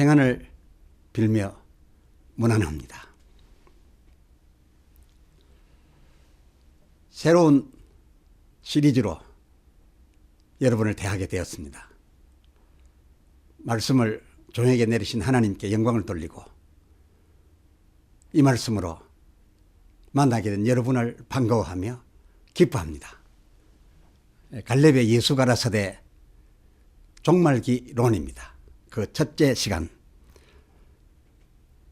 평안을 빌며 문안합니다. 새로운 시리즈로 여러분을 대하게 되었습니다. 말씀을 종에게 내리신 하나님께 영광을 돌리고 이 말씀으로 만나게 된 여러분을 반가워하며 기뻐합니다. 갈렙의 예수 가라사대 종말기론입니다. 그 첫째 시간,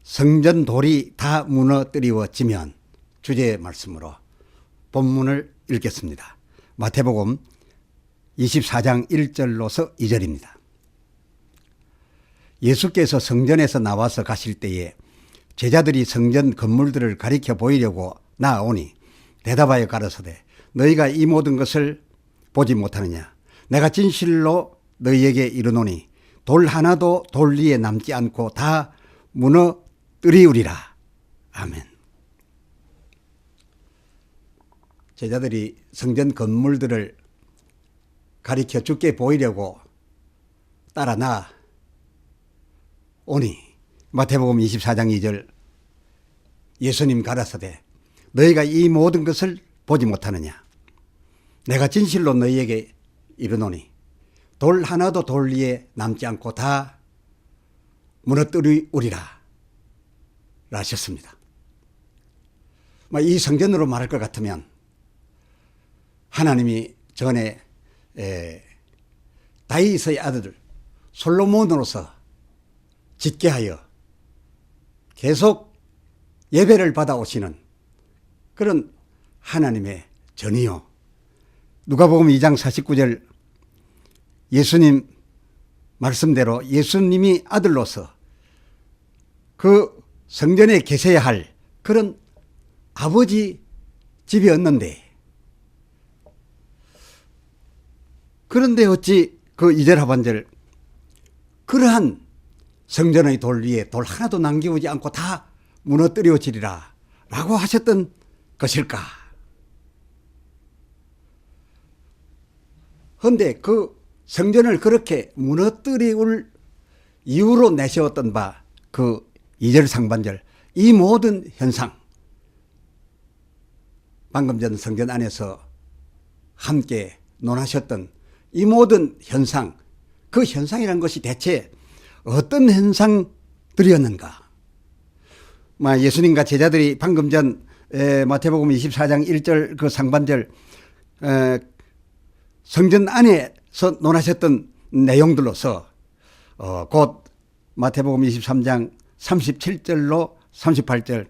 성전 돌이 다 무너뜨리워지면 주제의 말씀으로 본문을 읽겠습니다. 마태복음 24장 1절로서 2절입니다. 예수께서 성전에서 나와서 가실 때에 제자들이 성전 건물들을 가리켜 보이려고 나아오니 대답하여 가라사대 너희가 이 모든 것을 보지 못하느냐. 내가 진실로 너희에게 이르노니 돌 하나도 돌 위에 남지 않고 다 무너뜨리우리라. 아멘. 제자들이 성전 건물들을 가리켜 주께 보이려고 따라 나오니 마태복음 24장 2절 예수님 가라사대 너희가 이 모든 것을 보지 못하느냐. 내가 진실로 너희에게 이르노니 돌 하나도 돌 위에 남지 않고 다 무너뜨리우리라 하셨습니다. 이 성전으로 말할 것 같으면 하나님이 전에 다윗의 아들 솔로몬으로서 짓게 하여 계속 예배를 받아오시는 그런 하나님의 전이요. 누가복음 2장 49절 예수님 말씀대로 예수님이 아들로서 그 성전에 계셔야 할 그런 아버지 집이었는데 그런데 어찌 그 2절 하반절 그러한 성전의 돌 위에 돌 하나도 남기지 않고 다 무너뜨려지리라 라고 하셨던 것일까? 그런데 그 성전을 그렇게 무너뜨리울 이유로 내세웠던 바 그 2절 상반절 이 모든 현상 방금 전 성전 안에서 함께 논하셨던 이 모든 현상 그 현상이란 것이 대체 어떤 현상들이었는가. 예수님과 제자들이 방금 전 마태복음 24장 1절 그 상반절 성전 안에서 논하셨던 내용들로서 곧 마태복음 23장 37절로 38절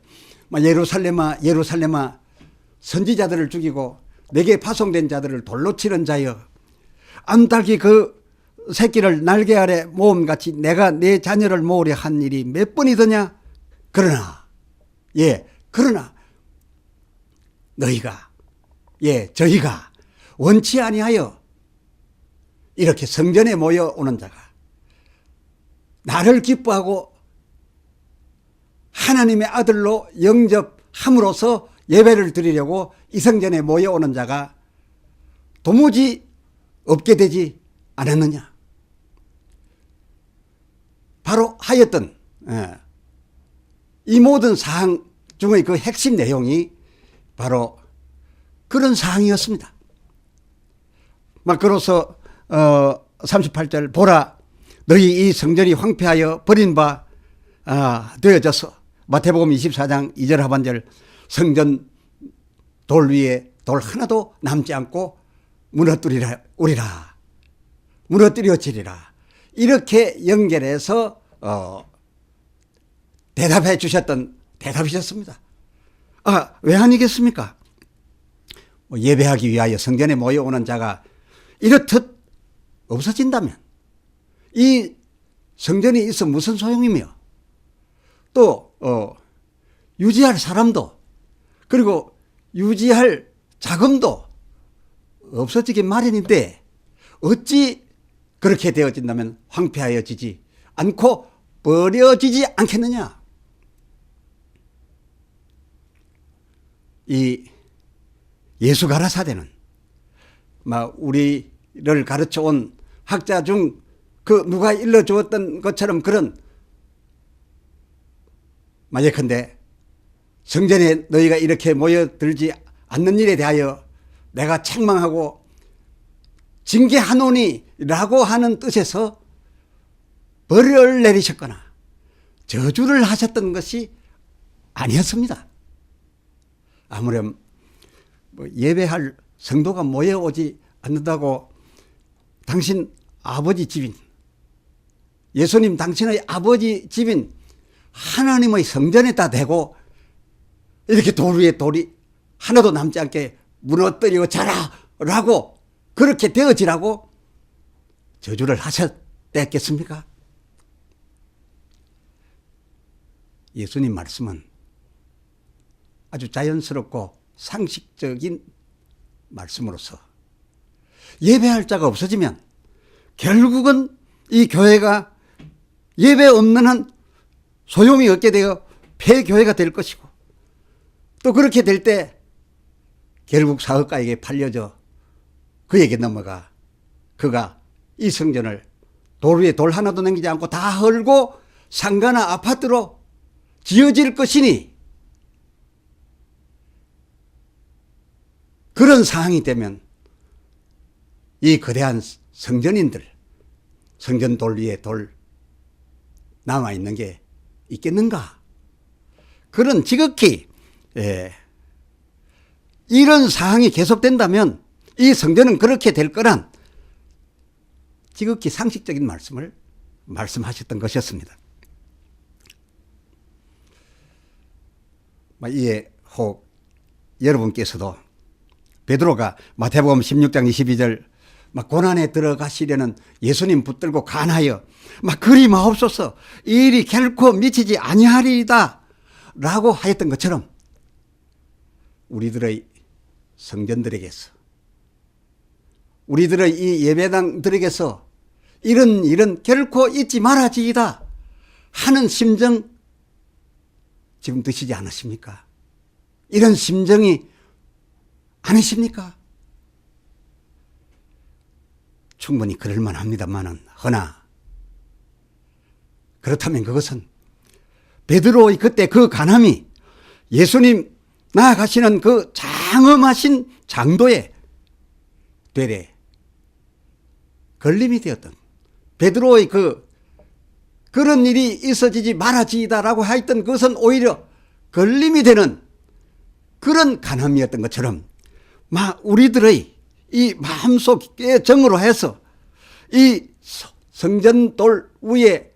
예루살렘아 예루살렘아 선지자들을 죽이고 내게 파송된 자들을 돌로 치는 자여 암탉이 그 새끼를 날개 아래 모음같이 내가 내 자녀를 모으려 한 일이 몇 번이더냐. 그러나 너희가 저희가 원치 아니하여 이렇게 성전에 모여오는 자가 나를 기뻐하고 하나님의 아들로 영접함으로써 예배를 드리려고 이 성전에 모여오는 자가 도무지 없게 되지 않았느냐. 바로 하였던 이 모든 사항 중의 그 핵심 내용이 바로 그런 사항이었습니다. 그로서 38절 보라 너희 이 성전이 황폐하여 버린 바 되어져서 마태복음 24장 2절 하반절 성전 돌 위에 돌 하나도 남지 않고 무너뜨려지리라 이렇게 연결해서 대답해 주셨던 대답이셨습니다. 왜 아니겠습니까? 예배하기 위하여 성전에 모여오는 자가 이렇듯 없어진다면 이 성전이 있어 무슨 소용이며 또 유지할 사람도 그리고 유지할 자금도 없어지기 마련인데 어찌 그렇게 되어진다면 황폐하여지지 않고 버려지지 않겠느냐. 이 예수 가라사대는 우리를 가르쳐온 학자 중 그 누가 일러주었던 것처럼 그런 만약컨대 성전에 너희가 이렇게 모여들지 않는 일에 대하여 내가 책망하고 징계하노니 라고 하는 뜻에서 벌을 내리셨거나 저주를 하셨던 것이 아니었습니다. 아무렴 예배할 성도가 모여오지 않는다고 당신 아버지 집인, 예수님 당신의 아버지 집인 하나님의 성전에다 대고 이렇게 돌 위에 돌이 하나도 남지 않게 무너뜨리고 자라 라고 그렇게 되어지라고 저주를 하셨겠습니까? 예수님 말씀은 아주 자연스럽고 상식적인 말씀으로서 예배할 자가 없어지면 결국은 이 교회가 예배 없는 한 소용이 없게 되어 폐교회가 될 것이고, 또 그렇게 될 때 결국 사업가에게 팔려져 그에게 넘어가 그가 이 성전을 돌 위에 돌 하나도 남기지 않고 다 헐고 상가나 아파트로 지어질 것이니, 그런 상황이 되면 이 거대한 성전인들, 성전 돌 위에 돌 남아있는 게 있겠는가? 그런 지극히 이런 상황이 계속된다면 이 성전은 그렇게 될 거란 지극히 상식적인 말씀을 말씀하셨던 것이었습니다. 이에 혹 여러분께서도 베드로가 마태복음 16장 22절 막 고난에 들어가시려는 예수님 붙들고 간하여 막 그리 마옵소서 이 일이 결코 미치지 아니하리이다 라고 하였던 것처럼 우리들의 성전들에게서, 우리들의 이 예배당들에게서 이런 일은 결코 잊지 말아지이다 하는 심정 지금 드시지 않으십니까? 이런 심정이 아니십니까? 충분히 그럴만 합니다만은, 허나 그렇다면 그것은 베드로의 그때 그 간함이 예수님 나아가시는 그 장엄하신 장도에 되레 걸림이 되었던, 베드로의 그런 일이 있어지지 말아지이다라고 하였던 그것은 오히려 걸림이 되는 그런 간함이었던 것처럼 우리들의 이 마음속에 정으로 해서 이 성전돌 위에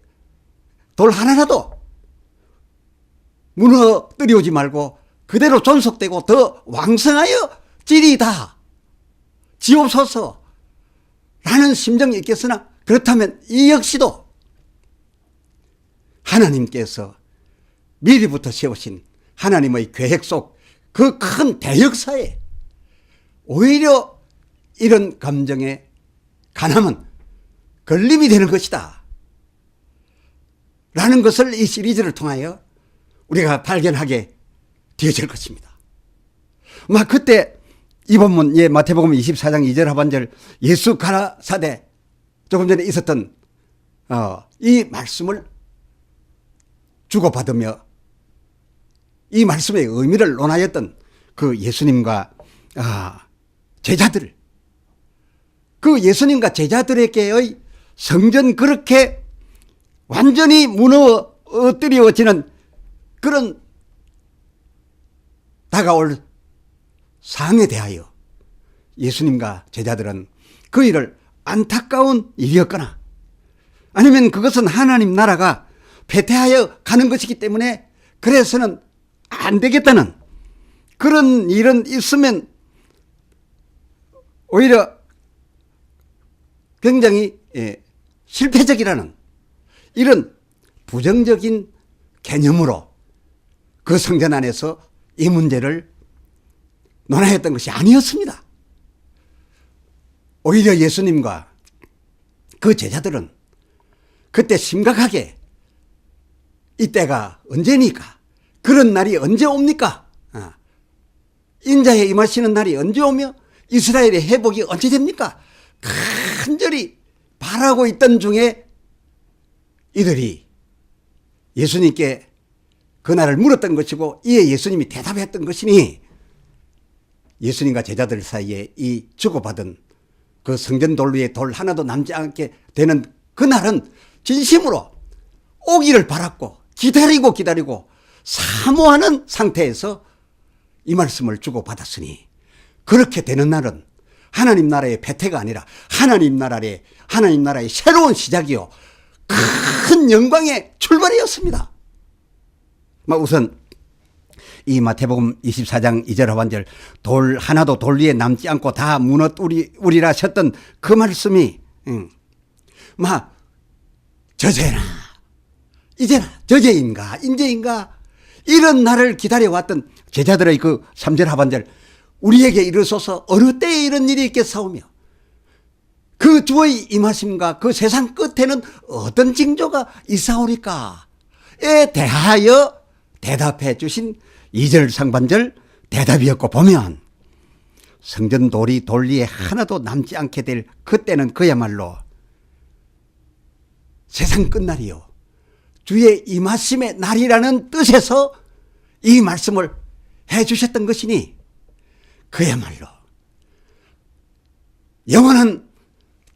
돌 하나라도 무너뜨려오지 말고 그대로 존속되고 더 왕성하여 지리다 지옵소서 라는 심정이 있겠으나, 그렇다면 이 역시도 하나님께서 미리부터 세우신 하나님의 계획 속 그 큰 대역사에 오히려 이런 감정의 간함은 걸림이 되는 것이다 라는 것을 이 시리즈를 통하여 우리가 발견하게 되어질 것입니다. 그때 이 본문, 마태복음 24장 2절 하반절 예수 가라사대 조금 전에 있었던 이 말씀을 주고받으며 이 말씀의 의미를 논하였던 그 예수님과 제자들, 그 예수님과 제자들에게의 성전 그렇게 완전히 무너뜨려지는 그런 다가올 상황에 대하여 예수님과 제자들은 그 일을 안타까운 일이었거나, 아니면 그것은 하나님 나라가 패퇴하여 가는 것이기 때문에 그래서는 안 되겠다는 그런 일은 있으면 오히려 굉장히 실패적이라는 이런 부정적인 개념으로 그 성전 안에서 이 문제를 논하였던 것이 아니었습니다. 오히려 예수님과 그 제자들은 그때 심각하게 이때가 언제니까, 그런 날이 언제 옵니까? 인자에 임하시는 날이 언제 오며 이스라엘의 회복이 언제 됩니까? 간절히 바라고 있던 중에 이들이 예수님께 그날을 물었던 것이고 이에 예수님이 대답했던 것이니 예수님과 제자들 사이에 이 주고받은 그 성전 위에 돌 하나도 남지 않게 되는 그날은 진심으로 오기를 바랐고 기다리고 사모하는 상태에서 이 말씀을 주고받았으니 그렇게 되는 날은 하나님 나라의 배태가 아니라 하나님 나라의 새로운 시작이요 큰 영광의 출발이었습니다. 우선 이 마태복음 24장 2절 하반절 돌 하나도 돌 위에 남지 않고 다 무너뜨리라 하셨던 그 말씀이 저제나 이제나 저제인가 인제인가 이런 날을 기다려왔던 제자들의 그 3절 하반절 우리에게 이르소서 어느 때에 이런 일이 있겠사오며 그 주의 임하심과 그 세상 끝에는 어떤 징조가 있사오리까에 대하여 대답해 주신 2절 상반절 대답이었고 보면 성전 돌이 돌 위에 하나도 남지 않게 될 그때는 그야말로 세상 끝날이요 주의 임하심의 날이라는 뜻에서 이 말씀을 해 주셨던 것이니 그야말로 영원한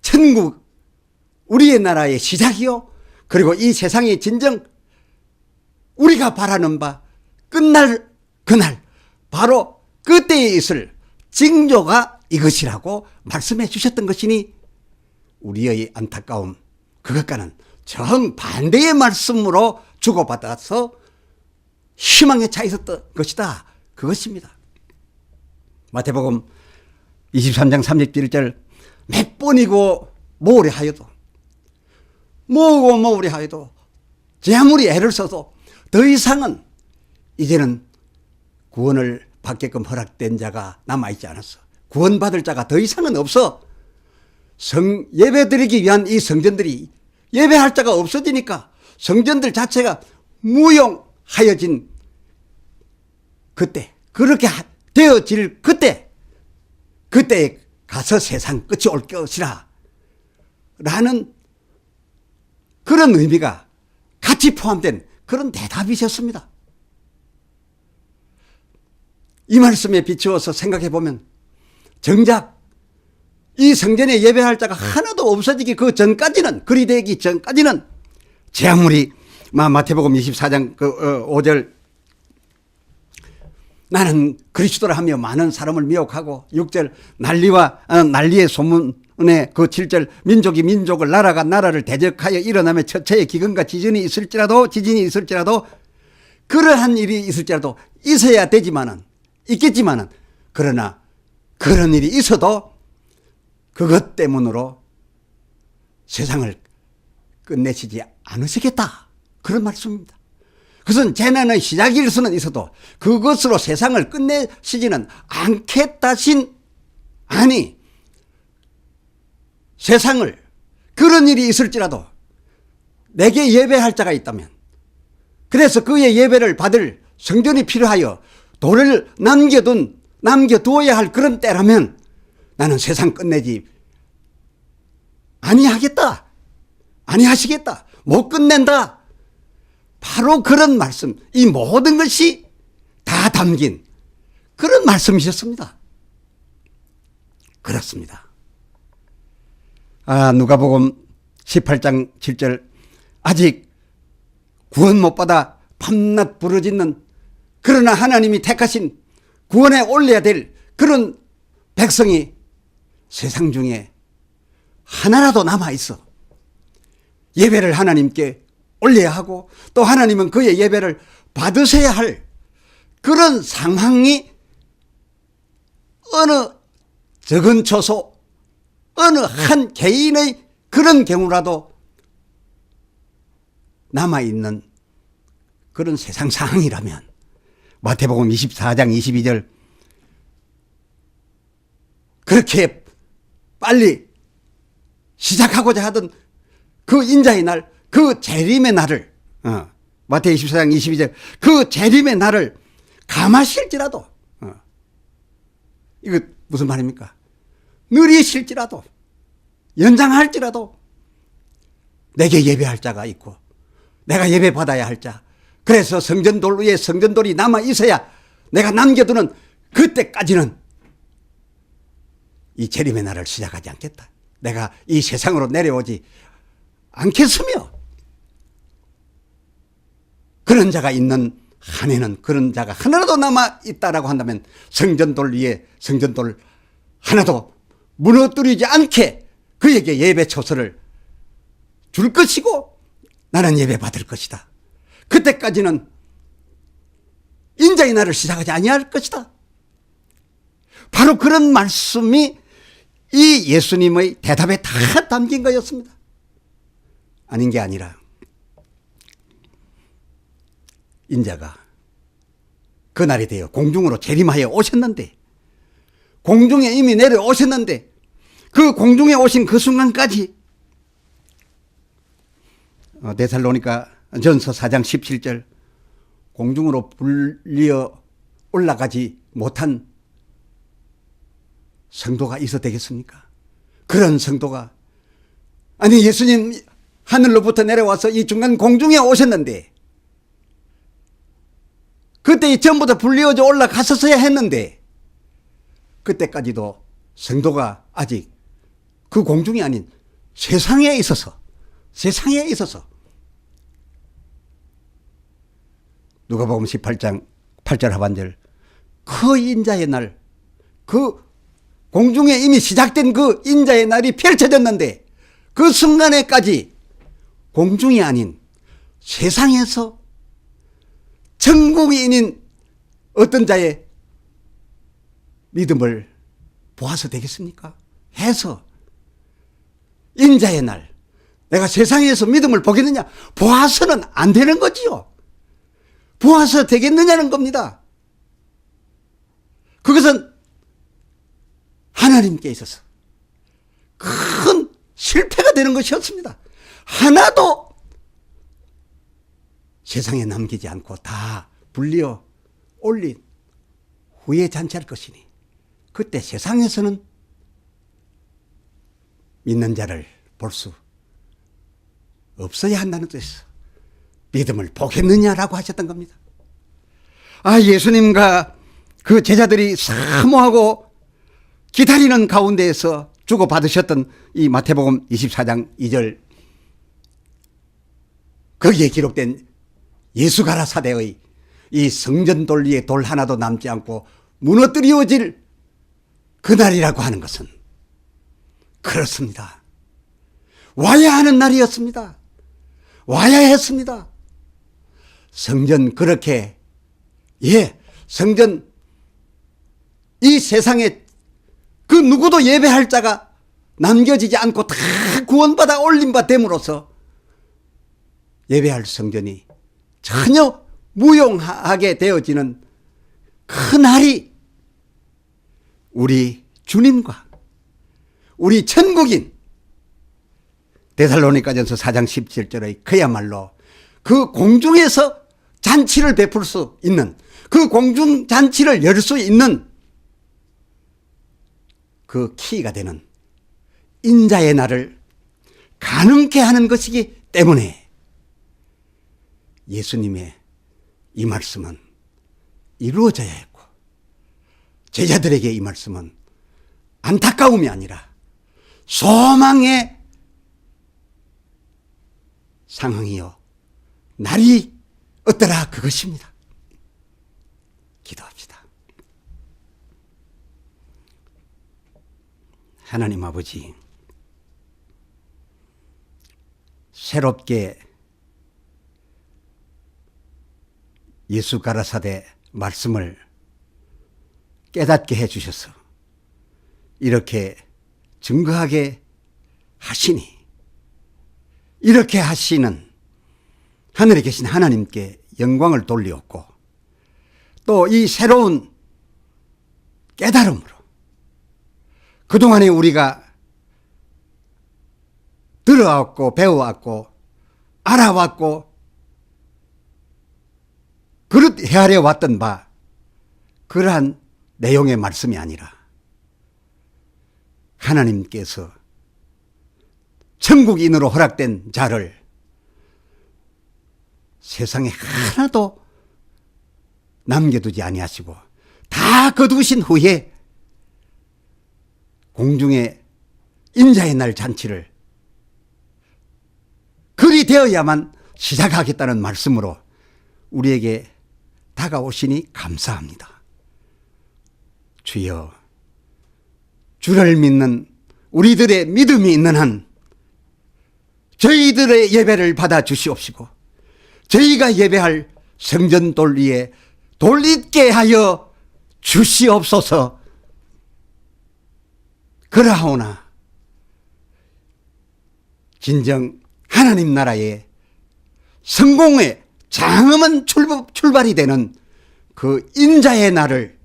천국 우리의 나라의 시작이요 그리고 이 세상의 진정 우리가 바라는 바 끝날 그날 바로 그때에 있을 징조가 이것이라고 말씀해 주셨던 것이니 우리의 안타까움 그것과는 정반대의 말씀으로 주고받아서 희망에 차 있었던 것이다 그것입니다. 마태복음 23장 31절 몇 번이고 모으려 하여도 모으고 하여도 제 아무리 애를 써도 더 이상은 이제는 구원을 받게끔 허락된 자가 남아있지 않았어. 구원받을 자가 더 이상은 없어. 예배드리기 위한 이 성전들이 예배할 자가 없어지니까 성전들 자체가 무용하여진 그때 그렇게 되어질 그때에 가서 세상 끝이 올 것이라 라는 그런 의미가 같이 포함된 그런 대답이셨습니다. 이 말씀에 비추어서 생각해 보면 정작 이 성전에 예배할 자가 하나도 없어지기 그 전까지는 그리 되기 전까지는 제 아무리 마태복음 24장 5절 나는 그리스도라 하며 많은 사람을 미혹하고 6절 난리의 소문에 그 7절 민족이 민족을 나라가 나라를 대적하여 일어나며 처처에 기근과 지진이 있을지라도 그러한 일이 있을지라도 있어야 있겠지만은 그러나 그런 일이 있어도 그것 때문으로 세상을 끝내시지 않으시겠다 그런 말씀입니다. 그것은 재난의 시작일 수는 있어도 그것으로 세상을 끝내시지는 않겠다신 아니 세상을 그런 일이 있을지라도 내게 예배할 자가 있다면 그래서 그의 예배를 받을 성전이 필요하여 돌을 남겨두어야 할 그런 때라면 나는 세상 끝내지 아니하시겠다 못 끝낸다 바로 그런 말씀 이 모든 것이 다 담긴 그런 말씀이셨습니다. 그렇습니다. 누가복음 18장 7절 아직 구원 못 받아 밤낮 부르짖는 그러나 하나님이 택하신 구원에 올려야 될 그런 백성이 세상 중에 하나라도 남아있어 예배를 하나님께 올려야 하고 또 하나님은 그의 예배를 받으셔야 할 그런 상황이 어느 적은 초소 어느 한 개인의 그런 경우라도 남아있는 그런 세상 상황이라면 마태복음 24장 22절 그렇게 빨리 시작하고자 하던 그 인자의 날, 그 재림의 날을 마태 24장 22절 그 재림의 날을 감하실지라도 이거 무슨 말입니까? 느리실지라도 연장할지라도 내게 예배할 자가 있고 내가 예배 받아야 할 자 그래서 성전돌 위에 성전돌이 남아 있어야 내가 남겨두는 그때까지는 이 재림의 날을 시작하지 않겠다. 내가 이 세상으로 내려오지 않겠으며, 그런 자가 있는 한해는 그런 자가 하나라도 남아 있다라고 한다면 성전돌 위에 성전돌 하나도 무너뜨리지 않게 그에게 예배 초서를 줄 것이고 나는 예배 받을 것이다. 그때까지는 인자의 날을 시작하지 아니할 것이다. 바로 그런 말씀이 이 예수님의 대답에 다 담긴 거였습니다. 아닌 게 아니라 인자가 그날이 되어 공중으로 재림하여 오셨는데, 공중에 이미 내려오셨는데, 그 공중에 오신 그 순간까지 데살로니가 전서 4장 17절 공중으로 불리어 올라가지 못한 성도가 있어 되겠습니까? 그런 성도가, 아니 예수님 하늘로부터 내려와서 이 중간 공중에 오셨는데 그때 전부 다 불리어져 올라갔었어야 했는데 그때까지도 성도가 아직 그 공중이 아닌 세상에 있어서 누가복음 18장 8절 하반절, 그 인자의 날, 그 공중에 이미 시작된 그 인자의 날이 펼쳐졌는데 그 순간에까지 공중이 아닌 세상에서 천국인인 어떤 자의 믿음을 보아서 되겠습니까? 해서 인자의 날, 내가 세상에서 믿음을 보겠느냐? 보아서는 안 되는 거지요. 보아서 되겠느냐는 겁니다. 그것은 하나님께 있어서 큰 실패가 되는 것이었습니다. 하나도 세상에 남기지 않고 다 불리어 올린 후에 잔치할 것이니 그때 세상에서는 믿는 자를 볼 수 없어야 한다는 뜻에서 믿음을 보겠느냐라고 하셨던 겁니다. 예수님과 그 제자들이 사모하고 기다리는 가운데에서 주고받으셨던 이 마태복음 24장 2절, 거기에 기록된 예수 가라사대의 이 성전돌 위에 돌 하나도 남지 않고 무너뜨려질 그날이라고 하는 것은 그렇습니다. 와야 하는 날이었습니다. 와야 했습니다. 성전 그렇게, 성전 이 세상에 그 누구도 예배할 자가 남겨지지 않고 다 구원받아 올림바 됨으로써 예배할 성전이 전혀 무용하게 되어지는 그 날이 우리 주님과 우리 천국인 데살로니가전서 4장 17절의 그야말로 그 공중에서 잔치를 베풀 수 있는, 그 공중 잔치를 열 수 있는 그 키가 되는 인자의 날을 가능케 하는 것이기 때문에 예수님의 이 말씀은 이루어져야 했고, 제자들에게 이 말씀은 안타까움이 아니라 소망의 상황이요 날이 어떠라 그것입니다. 기도합시다. 하나님 아버지, 새롭게 예수 가라사대 말씀을 깨닫게 해주셔서 이렇게 증거하게 하시니, 이렇게 하시는 하늘에 계신 하나님께 영광을 돌리었고, 또 이 새로운 깨달음으로 그동안에 우리가 들어왔고 배워왔고 알아왔고 그릇 헤아려 왔던 바, 그러한 내용의 말씀이 아니라 하나님께서 천국인으로 허락된 자를 세상에 하나도 남겨두지 아니하시고 다 거두신 후에 공중에 인자의 날 잔치를 그리 되어야만 시작하겠다는 말씀으로 우리에게 다가오시니 감사합니다. 주여, 주를 믿는 우리들의 믿음이 있는 한 저희들의 예배를 받아 주시옵시고 저희가 예배할 성전 돌 위에 돌 있게 하여 주시옵소서. 그러하오나 진정 하나님 나라의 성공의 장엄한 출발이 되는 그 인자의 날을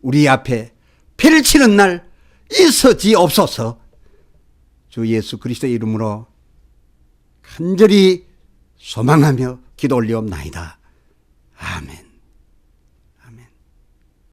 우리 앞에 펼치는 날 있어지옵소서. 주 예수 그리스도의 이름으로 간절히 소망하며 기도 올리옵나이다.